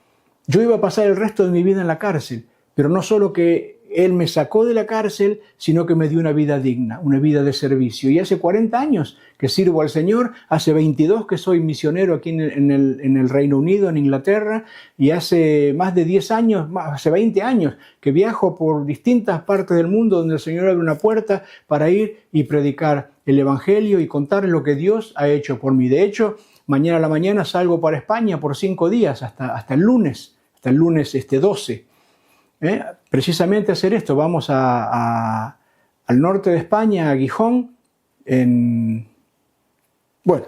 Yo iba a pasar el resto de mi vida en la cárcel, pero no solo que Él me sacó de la cárcel, sino que me dio una vida digna, una vida de servicio. Y hace 40 años que sirvo al Señor, hace 22 que soy misionero aquí en el Reino Unido, en Inglaterra, y hace más de 10 años, hace 20 años que viajo por distintas partes del mundo donde el Señor abre una puerta para ir y predicar el Evangelio y contar lo que Dios ha hecho por mí. De hecho, mañana a la mañana salgo para España por 5 días, hasta el lunes 12. Precisamente hacer esto, vamos al norte de España, a Gijón, en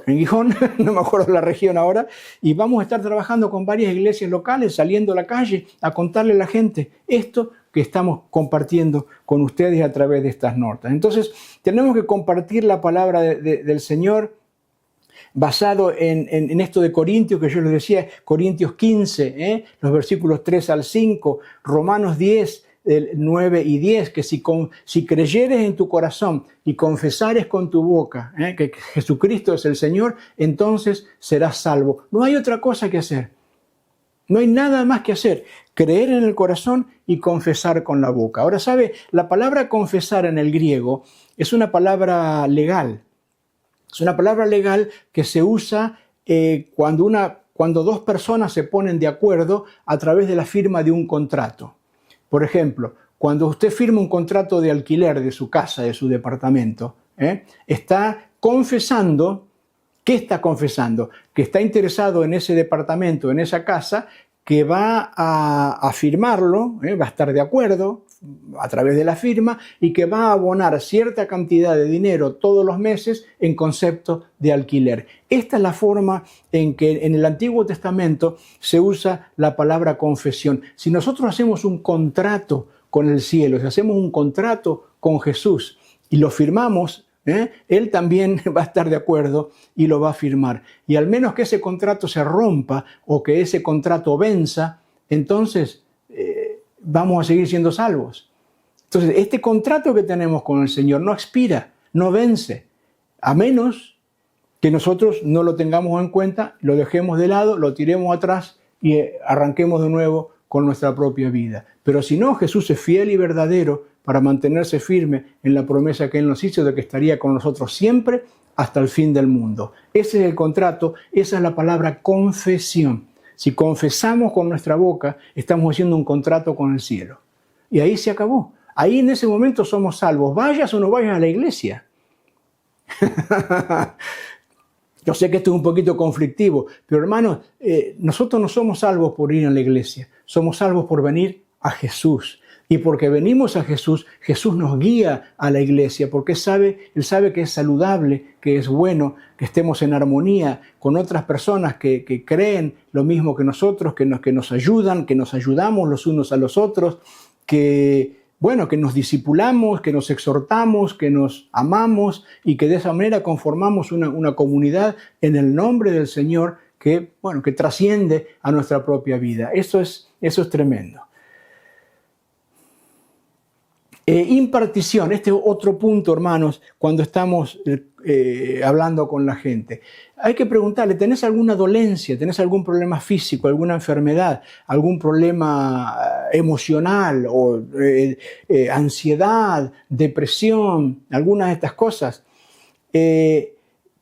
Gijón, no me acuerdo la región ahora, y vamos a estar trabajando con varias iglesias locales, saliendo a la calle a contarle a la gente esto que estamos compartiendo con ustedes a través de estas notas. Entonces, tenemos que compartir la palabra del Señor basado en esto de Corintios, que yo les decía, Corintios 15, los versículos 3 al 5, Romanos 10, 9 y 10, que si creyeres en tu corazón y confesares con tu boca que Jesucristo es el Señor, entonces serás salvo. No hay otra cosa que hacer. No hay nada más que hacer. Creer en el corazón y confesar con la boca. Ahora, ¿sabe? La palabra confesar en el griego es una palabra legal. Es una palabra legal que se usa cuando 2 personas se ponen de acuerdo a través de la firma de un contrato. Por ejemplo, cuando usted firma un contrato de alquiler de su casa, de su departamento, está confesando. ¿Qué está confesando? Que está interesado en ese departamento, en esa casa, que va a firmarlo, va a estar de acuerdo a través de la firma y que va a abonar cierta cantidad de dinero todos los meses en concepto de alquiler. Esta es la forma en que en el Antiguo Testamento se usa la palabra confesión. Si nosotros hacemos un contrato con el cielo, si hacemos un contrato con Jesús y lo firmamos, Él también va a estar de acuerdo y lo va a firmar. Y al menos que ese contrato se rompa o que ese contrato venza, entonces vamos a seguir siendo salvos. Entonces, este contrato que tenemos con el Señor no expira, no vence, a menos que nosotros no lo tengamos en cuenta, lo dejemos de lado, lo tiremos atrás y arranquemos de nuevo con nuestra propia vida. Pero si no, Jesús es fiel y verdadero para mantenerse firme en la promesa que Él nos hizo de que estaría con nosotros siempre hasta el fin del mundo. Ese es el contrato, esa es la palabra confesión. Si confesamos con nuestra boca, estamos haciendo un contrato con el cielo. Y ahí se acabó. Ahí en ese momento somos salvos. Vayas o no vayas a la iglesia. Yo sé que esto es un poquito conflictivo, pero hermanos, nosotros no somos salvos por ir a la iglesia, somos salvos por venir a Jesús. Y porque venimos a Jesús, Jesús nos guía a la iglesia, porque Él sabe que es saludable, que es bueno, que estemos en armonía con otras personas que creen lo mismo que nosotros, que nos ayudan, que nos ayudamos los unos a los otros, que nos discipulamos, que nos exhortamos, que nos amamos y que de esa manera conformamos una comunidad en el nombre del Señor que trasciende a nuestra propia vida. Eso es tremendo. Impartición, este es otro punto, hermanos, cuando estamos hablando con la gente. Hay que preguntarle, ¿tenés alguna dolencia? ¿Tenés algún problema físico, alguna enfermedad, algún problema emocional o ansiedad, depresión, algunas de estas cosas?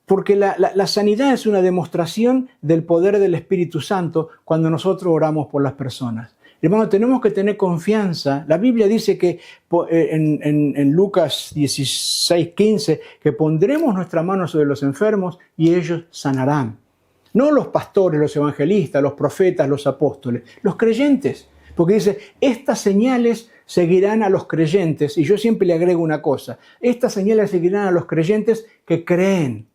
Porque la sanidad es una demostración del poder del Espíritu Santo cuando nosotros oramos por las personas. Hermano, tenemos que tener confianza. La Biblia dice que en Lucas 16:15 que pondremos nuestra mano sobre los enfermos y ellos sanarán. No los pastores, los evangelistas, los profetas, los apóstoles, los creyentes. Porque dice, estas señales seguirán a los creyentes. Y yo siempre le agrego una cosa, estas señales seguirán a los creyentes que creen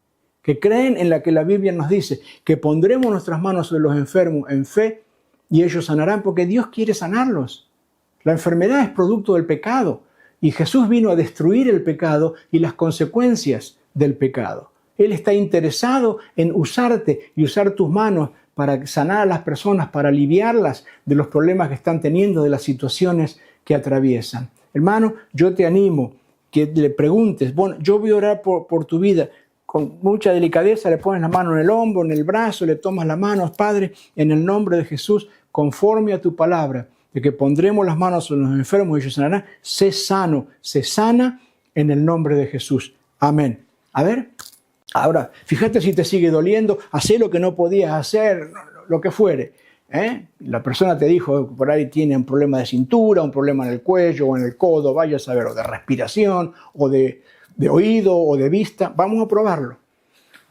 en la que la Biblia nos dice, que pondremos nuestras manos sobre los enfermos en fe y ellos sanarán, porque Dios quiere sanarlos. La enfermedad es producto del pecado y Jesús vino a destruir el pecado y las consecuencias del pecado. Él está interesado en usarte y usar tus manos para sanar a las personas, para aliviarlas de los problemas que están teniendo, de las situaciones que atraviesan. Hermano, yo te animo que le preguntes, bueno, yo voy a orar por tu vida. Con mucha delicadeza le pones la mano en el hombro, en el brazo, le tomas la mano, Padre, en el nombre de Jesús, conforme a tu palabra, de que pondremos las manos sobre los enfermos y ellos sanarán. Sé sano, sé sana en el nombre de Jesús. Amén. A ver, ahora, fíjate si te sigue doliendo, hacé lo que no podías hacer, lo que fuere. La persona te dijo, por ahí tiene un problema de cintura, un problema en el cuello o en el codo, vaya a saber, o de respiración, o de oído o de vista, vamos a probarlo.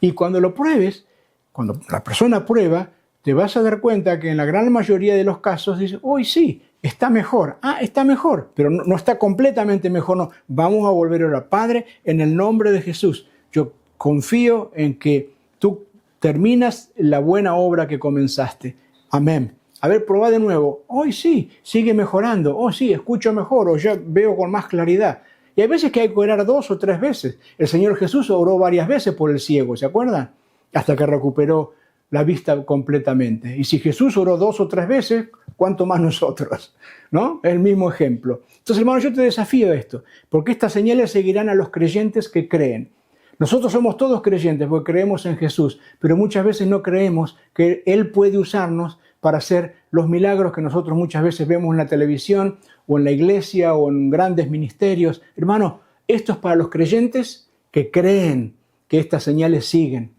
Y cuando lo pruebes, cuando la persona prueba, te vas a dar cuenta que en la gran mayoría de los casos dice, hoy sí, está mejor. Está mejor, pero no está completamente mejor, no. Vamos a volver a orar. Padre, en el nombre de Jesús, yo confío en que tú terminas la buena obra que comenzaste. Amén. A ver, probá de nuevo. Hoy sí, sigue mejorando. Oh sí, escucho mejor o ya veo con más claridad. Y hay veces que hay que orar 2 o 3 veces. El Señor Jesús oró varias veces por el ciego, ¿se acuerdan? Hasta que recuperó la vista completamente. Y si Jesús oró 2 o 3 veces, ¿cuánto más nosotros? ¿No? Es el mismo ejemplo. Entonces, hermano, yo te desafío a esto, porque estas señales seguirán a los creyentes que creen. Nosotros somos todos creyentes porque creemos en Jesús, pero muchas veces no creemos que Él puede usarnos para hacer los milagros que nosotros muchas veces vemos en la televisión o en la iglesia o en grandes ministerios. Hermano, esto es para los creyentes que creen que estas señales siguen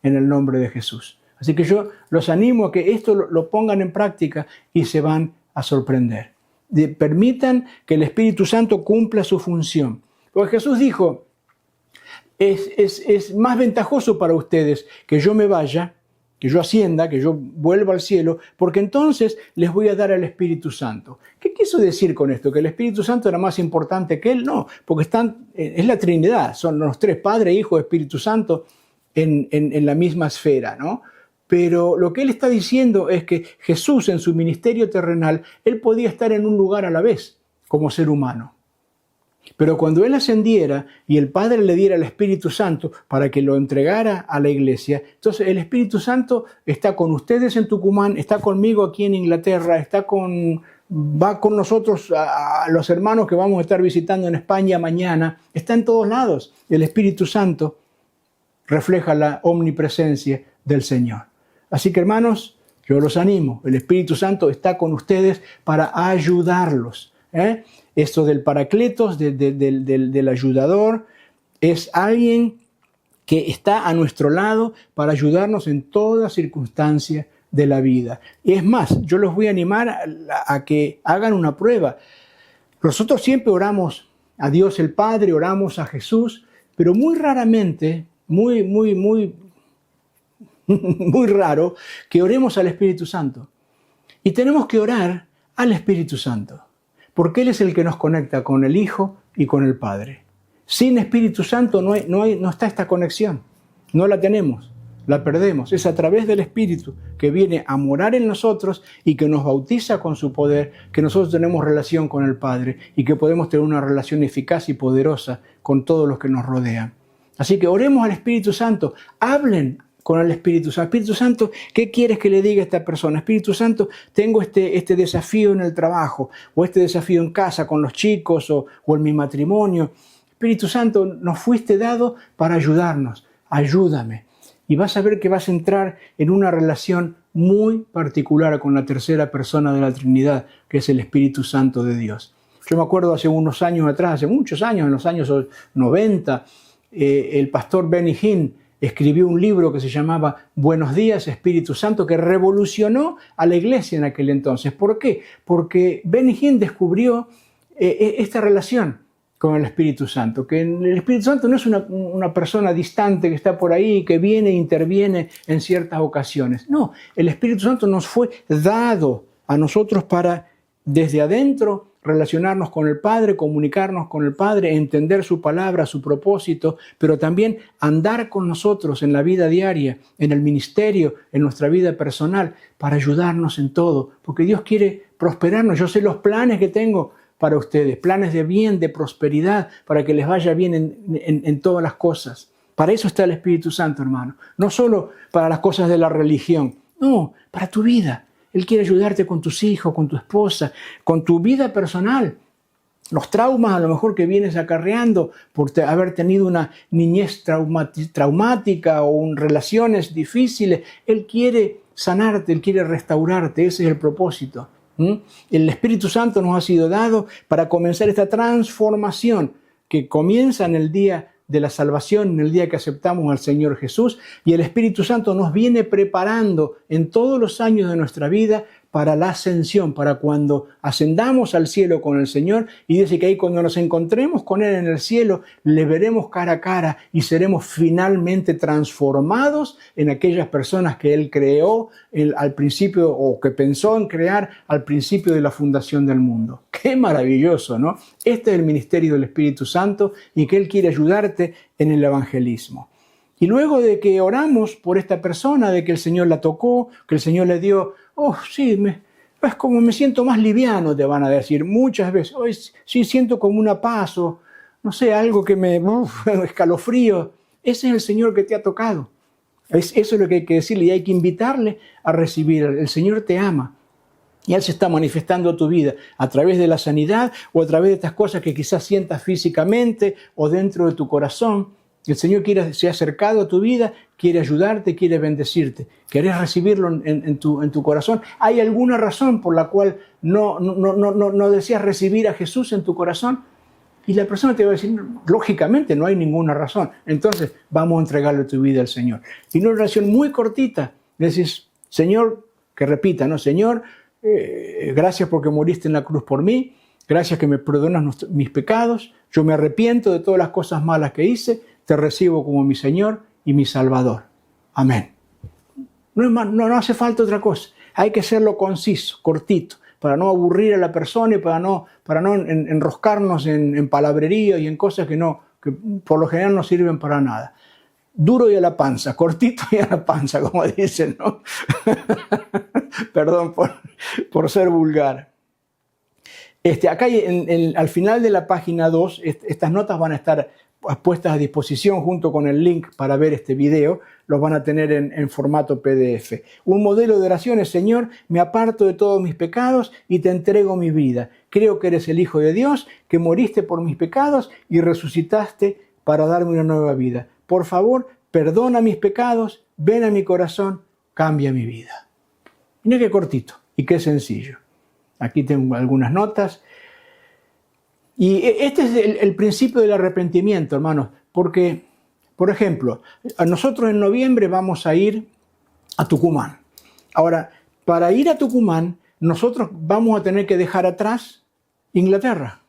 en el nombre de Jesús. Así que yo los animo a que esto lo pongan en práctica y se van a sorprender. Permitan que el Espíritu Santo cumpla su función. Porque Jesús dijo, es más ventajoso para ustedes que yo me vaya, que yo ascienda, que yo vuelva al cielo, porque entonces les voy a dar al Espíritu Santo. ¿Qué quiso decir con esto? ¿Que el Espíritu Santo era más importante que Él? No, porque es la Trinidad, son los 3, Padre, Hijo, Espíritu Santo, en la misma esfera, ¿no? Pero lo que Él está diciendo es que Jesús en su ministerio terrenal, Él podía estar en un lugar a la vez, como ser humano. Pero cuando Él ascendiera y el Padre le diera el Espíritu Santo para que lo entregara a la iglesia, entonces el Espíritu Santo está con ustedes en Tucumán, está conmigo aquí en Inglaterra, va con nosotros a los hermanos que vamos a estar visitando en España mañana, está en todos lados. El Espíritu Santo refleja la omnipresencia del Señor. Así que, hermanos, yo los animo, el Espíritu Santo está con ustedes para ayudarlos. Esto del Paracletos, del ayudador, es alguien que está a nuestro lado para ayudarnos en toda circunstancia de la vida. Y es más, yo los voy a animar a que hagan una prueba. Nosotros siempre oramos a Dios el Padre, oramos a Jesús, pero muy raramente, muy muy raro que oremos al Espíritu Santo. Y tenemos que orar al Espíritu Santo, porque Él es el que nos conecta con el Hijo y con el Padre. Sin Espíritu Santo no está esta conexión, no la tenemos. La perdemos. Es a través del Espíritu que viene a morar en nosotros y que nos bautiza con su poder, que nosotros tenemos relación con el Padre y que podemos tener una relación eficaz y poderosa con todos los que nos rodean. Así que oremos al Espíritu Santo, hablen con el Espíritu Santo. Espíritu Santo, ¿qué quieres que le diga a esta persona? Espíritu Santo, tengo este desafío en el trabajo, o este desafío en casa con los chicos, o en mi matrimonio. Espíritu Santo, nos fuiste dado para ayudarnos. Ayúdame. Y vas a ver que vas a entrar en una relación muy particular con la tercera persona de la Trinidad, que es el Espíritu Santo de Dios. Yo me acuerdo hace unos años atrás, hace muchos años, en los años 90, el pastor Benny Hinn escribió un libro que se llamaba Buenos días, Espíritu Santo, que revolucionó a la iglesia en aquel entonces. ¿Por qué? Porque Benny Hinn descubrió esta relación con el Espíritu Santo, que el Espíritu Santo no es una persona distante que está por ahí, que viene e interviene en ciertas ocasiones. No, el Espíritu Santo nos fue dado a nosotros para, desde adentro, relacionarnos con el Padre, comunicarnos con el Padre, entender su palabra, su propósito, pero también andar con nosotros en la vida diaria, en el ministerio, en nuestra vida personal, para ayudarnos en todo, porque Dios quiere prosperarnos. Yo sé los planes que tengo para ustedes, planes de bien, de prosperidad, para que les vaya bien en todas las cosas. Para eso está el Espíritu Santo, hermano. No solo para las cosas de la religión, no, para tu vida. Él quiere ayudarte con tus hijos, con tu esposa, con tu vida personal. Los traumas a lo mejor que vienes acarreando por haber tenido una niñez traumática o relaciones difíciles. Él quiere sanarte, Él quiere restaurarte. Ese es el propósito. El Espíritu Santo nos ha sido dado para comenzar esta transformación que comienza en el día de la salvación, en el día que aceptamos al Señor Jesús, y el Espíritu Santo nos viene preparando en todos los años de nuestra vida para la ascensión, para cuando ascendamos al cielo con el Señor, y dice que ahí cuando nos encontremos con Él en el cielo, le veremos cara a cara y seremos finalmente transformados en aquellas personas que Él creó al principio, o que pensó en crear al principio de la fundación del mundo. ¡Qué maravilloso!, ¿no? Este es el ministerio del Espíritu Santo y que Él quiere ayudarte en el evangelismo. Y luego de que oramos por esta persona, de que el Señor la tocó, que el Señor le dio, sí, es como me siento más liviano, te van a decir muchas veces. Hoy sí siento como una paz, o no sé, algo que me escalofrío. Ese es el Señor que te ha tocado. Eso es lo que hay que decirle, y hay que invitarle a recibir. El Señor te ama. Y Él se está manifestando a tu vida a través de la sanidad, o a través de estas cosas que quizás sientas físicamente o dentro de tu corazón. El Señor se ha acercado a tu vida, quiere ayudarte, quiere bendecirte. ¿Querés recibirlo en tu corazón? ¿Hay alguna razón por la cual no deseas recibir a Jesús en tu corazón? Y la persona te va a decir, lógicamente no hay ninguna razón. Entonces vamos a entregarle tu vida al Señor. Y una oración muy cortita, le decís, Señor, que repita, ¿no? Señor, gracias porque moriste en la cruz por mí. Gracias que me perdonas mis pecados. Yo me arrepiento de todas las cosas malas que hice. Te recibo como mi Señor y mi Salvador. Amén. No hace falta otra cosa. Hay que hacerlo conciso, cortito, para no aburrir a la persona y para no enroscarnos en palabrería y en cosas que por lo general no sirven para nada. Duro y a la panza, cortito y a la panza, como dicen, ¿no? Perdón por ser vulgar. Acá al final de la página 2, estas notas van a estar puestas a disposición junto con el link para ver este video. Los van a tener en formato PDF. Un modelo de oración es: Señor, me aparto de todos mis pecados y te entrego mi vida. Creo que eres el Hijo de Dios, que moriste por mis pecados y resucitaste para darme una nueva vida. Por favor, perdona mis pecados, ven a mi corazón, cambia mi vida. Mira qué cortito y qué sencillo. Aquí tengo algunas notas. Y este es el principio del arrepentimiento, hermanos, porque, por ejemplo, nosotros en noviembre vamos a ir a Tucumán. Ahora, para ir a Tucumán, nosotros vamos a tener que dejar atrás Inglaterra.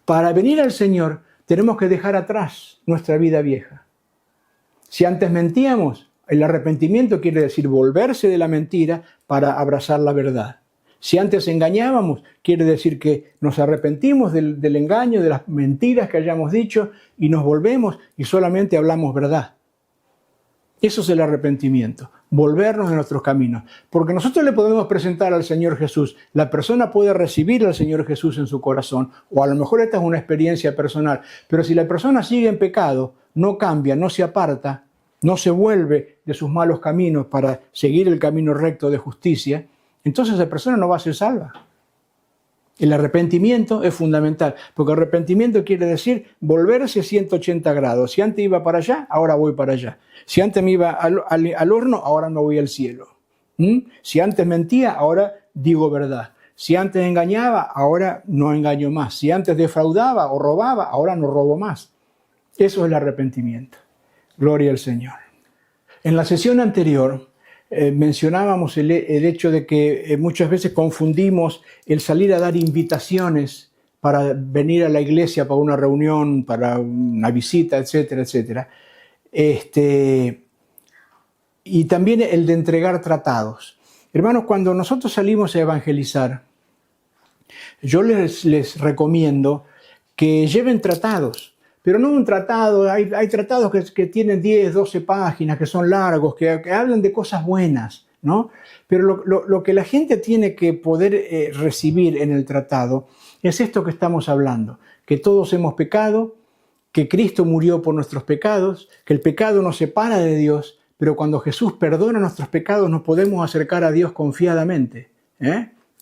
Para venir al Señor, tenemos que dejar atrás nuestra vida vieja. Si antes mentíamos, el arrepentimiento quiere decir volverse de la mentira para abrazar la verdad. Si antes engañábamos, quiere decir que nos arrepentimos del engaño, de las mentiras que hayamos dicho y nos volvemos y solamente hablamos verdad. Eso es el arrepentimiento, volvernos de nuestros caminos. Porque nosotros le podemos presentar al Señor Jesús, la persona puede recibir al Señor Jesús en su corazón, o a lo mejor esta es una experiencia personal, pero si la persona sigue en pecado, no cambia, no se aparta, no se vuelve de sus malos caminos para seguir el camino recto de justicia, entonces esa persona no va a ser salva. El arrepentimiento es fundamental, porque arrepentimiento quiere decir volverse 180 grados. Si antes iba para allá, ahora voy para allá. Si antes me iba al horno, ahora me voy al cielo. Si antes mentía, ahora digo verdad. Si antes engañaba, ahora no engaño más. Si antes defraudaba o robaba, ahora no robo más. Eso es el arrepentimiento. Gloria al Señor. En la sesión anterior mencionábamos el hecho de que muchas veces confundimos el salir a dar invitaciones para venir a la iglesia para una reunión, para una visita, etcétera, etcétera. Y también el de entregar tratados. Hermanos, cuando nosotros salimos a evangelizar, yo les recomiendo que lleven tratados. Pero no un tratado, hay tratados que tienen 10, 12 páginas, que son largos, que hablan de cosas buenas, ¿no? Pero lo que la gente tiene que poder recibir en el tratado es esto que estamos hablando, que todos hemos pecado, que Cristo murió por nuestros pecados, que el pecado nos separa de Dios, pero cuando Jesús perdona nuestros pecados nos podemos acercar a Dios confiadamente,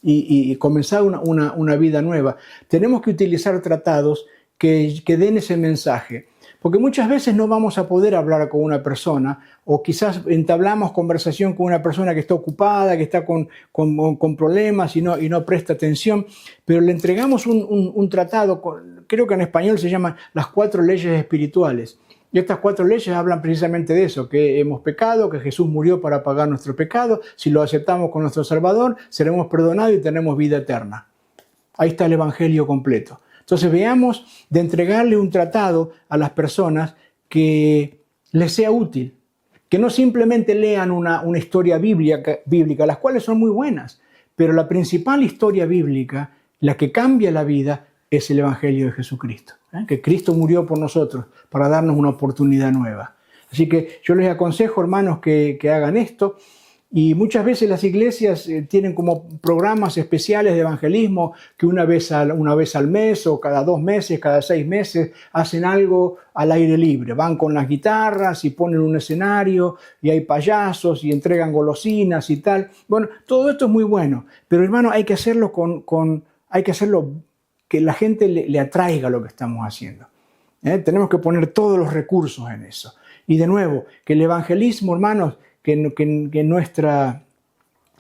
y comenzar una vida nueva. Tenemos que utilizar tratados que den ese mensaje. Porque muchas veces no vamos a poder hablar con una persona o quizás entablamos conversación con una persona que está ocupada, que está con problemas y no presta atención, pero le entregamos un tratado, creo que en español se llaman las 4 leyes espirituales. Y estas 4 leyes hablan precisamente de eso, que hemos pecado, que Jesús murió para pagar nuestro pecado, si lo aceptamos con nuestro Salvador, seremos perdonados y tenemos vida eterna. Ahí está el Evangelio completo. Entonces veamos de entregarle un tratado a las personas que les sea útil, que no simplemente lean una historia bíblica, las cuales son muy buenas, pero la principal historia bíblica, la que cambia la vida, es el Evangelio de Jesucristo, que Cristo murió por nosotros para darnos una oportunidad nueva. Así que yo les aconsejo, hermanos, que hagan esto. Y muchas veces las iglesias tienen como programas especiales de evangelismo que una vez al mes o cada 2 meses, cada 6 meses hacen algo al aire libre. Van con las guitarras y ponen un escenario y hay payasos y entregan golosinas y tal. Bueno, todo esto es muy bueno, pero hermano, hay que hacerlo hay que hacerlo que la gente le atraiga lo que estamos haciendo. Tenemos que poner todos los recursos en eso. Y de nuevo, que el evangelismo, hermanos, que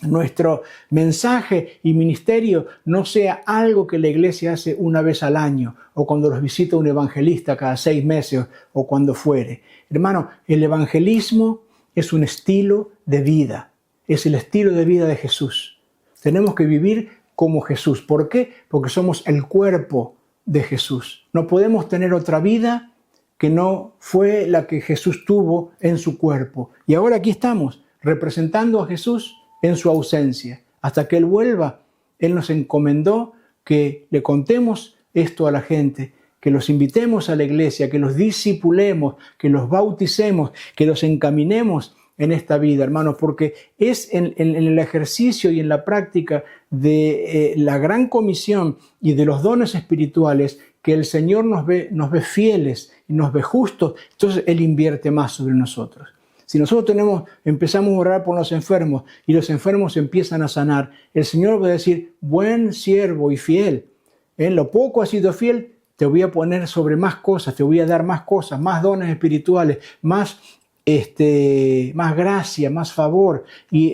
nuestro mensaje y ministerio no sea algo que la iglesia hace una vez al año o cuando los visita un evangelista cada 6 meses o cuando fuere. Hermano, el evangelismo es un estilo de vida, es el estilo de vida de Jesús. Tenemos que vivir como Jesús. ¿Por qué? Porque somos el cuerpo de Jesús. No podemos tener otra vida que no fue la que Jesús tuvo en su cuerpo. Y ahora aquí estamos, representando a Jesús en su ausencia. Hasta que Él vuelva, Él nos encomendó que le contemos esto a la gente, que los invitemos a la iglesia, que los discipulemos, que los bauticemos, que los encaminemos en esta vida, hermanos, porque es en el ejercicio y en la práctica de la gran comisión y de los dones espirituales que el Señor nos ve fieles y nos ve justos, entonces Él invierte más sobre nosotros. Si nosotros empezamos a orar por los enfermos y los enfermos empiezan a sanar, el Señor va a decir, buen siervo y fiel, en lo poco has sido fiel, te voy a poner sobre más cosas, te voy a dar más cosas, más dones espirituales, más gracia, más favor, y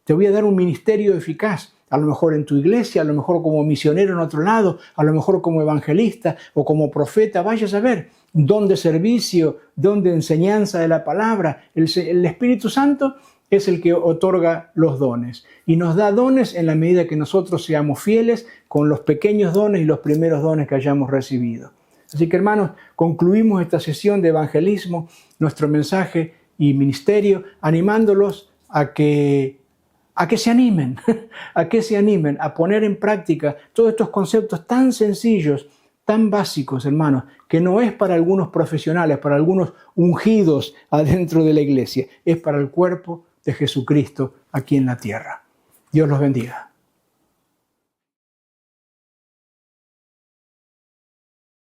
te voy a dar un ministerio eficaz. A lo mejor en tu iglesia, a lo mejor como misionero en otro lado, a lo mejor como evangelista o como profeta, vayas a ver, don de servicio, don de enseñanza de la palabra. El Espíritu Santo es el que otorga los dones y nos da dones en la medida que nosotros seamos fieles con los pequeños dones y los primeros dones que hayamos recibido. Así que, hermanos, concluimos esta sesión de evangelismo, nuestro mensaje y ministerio, animándolos a que se animen, a que se animen a poner en práctica todos estos conceptos tan sencillos, tan básicos, hermanos, que no es para algunos profesionales, para algunos ungidos adentro de la iglesia, es para el cuerpo de Jesucristo aquí en la tierra. Dios los bendiga.